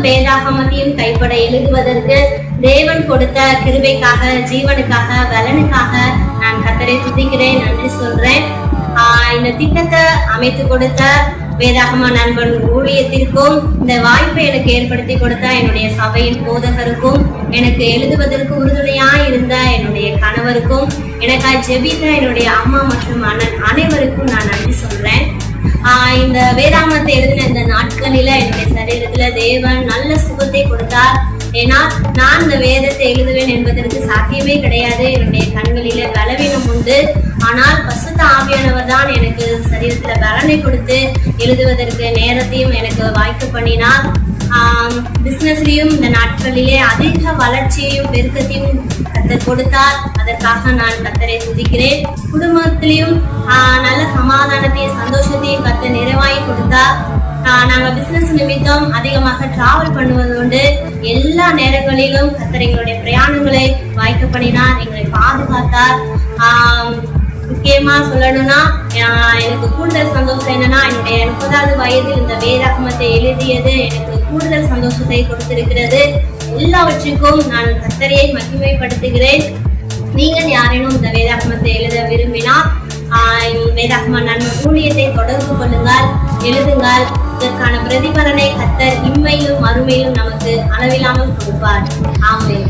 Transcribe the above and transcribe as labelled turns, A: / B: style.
A: வேதாகமத்தையும் கைப்பட எழுதுவதற்கு தேவன் கொடுத்த கிருபைக்காக, ஜீவனுக்காக, பலனுக்காக நான் கர்த்தரை துதிக்கிறேன், நன்றி சொல்றேன். இந்த திட்டத்தை அமைத்து கொடுத்த வேதாகம நண்பன் ஊழியத்திற்கும், இந்த வாய்ப்பை எனக்கு ஏற்படுத்தி கொடுத்த என்னுடைய சபையின் போதகருக்கும், எனக்கு எழுதுவதற்கு உறுதுணையாய் இருந்த என்னுடைய கணவருக்கும், எனக்காய் ஜெபித்த என்னுடைய அம்மா மற்றும் அண்ணன் அனைவருக்கும் நான் நன்றி சொல்றேன். இந்த வேதாகமத்தை எழுதின இந்த நாட்களில என்னுடைய சரீரத்துல தேவன் நல்ல சுகத்தை கொடுத்தார். ஏன்னா நான் இந்த வேதத்தை எழுதுவேன் என்பதற்கு சாத்தியமே கிடையாது. என்னுடைய கண்களில பலவீனம் உண்டு. ஆனால் பசுத்த ஆவியானவர் தான் எனக்கு சரீரத்துல பலனை கொடுத்து எழுதுவதற்கு நேரத்தையும் எனக்கு வாய்ப்பு பண்ணினார். பிசினஸ்லயும் இந்த நாட்களிலே அதிக வளர்ச்சியையும் பெருக்கத்தையும் கர்த்தர் கொடுத்தார். அதற்காக நான் கர்த்தரை துதிக்கிறேன். குடும்பத்திலையும் நல்ல சமாதானத்தையும் சந்தோஷத்தையும் கர்த்தர் நிறைவாகி கொடுத்தார். நாங்க பிசினஸ் நிமித்தம் அதிகமாக டிராவல் பண்ணுவது உண்டு. எல்லா நேரங்களிலும் கர்த்தர் எங்களுடைய பிரயாணங்களை வாய்க்க பண்ணினார், எங்களை பாதுகாத்தார். முக்கியமா சொல்லணும்னா எனக்கு கூடுதல் சந்தோஷம் என்னன்னா, என்னுடைய 30வது வயதில் இந்த வேதாகமத்தை எழுதியது எனக்கு கூடுதல் சந்தோஷத்தை கொடுத்திருக்கிறது. எல்லாவற்றுக்கும் நான் கர்த்தரையை மகிமைப்படுத்துகிறேன். நீங்கள் யாரேனும் இந்த வேதாகமத்தை எழுத விரும்பினால் வேதாகம நண்பன் ஊழியத்தை தொடர்பு கொள்ளுங்கள், எழுதுங்கள். இதற்கான பிரதிபலனை கர்த்தர் இம்மையிலும் மறுமையிலும் நமக்கு அளவில்லாமல் கொடுப்பார். ஆமென்.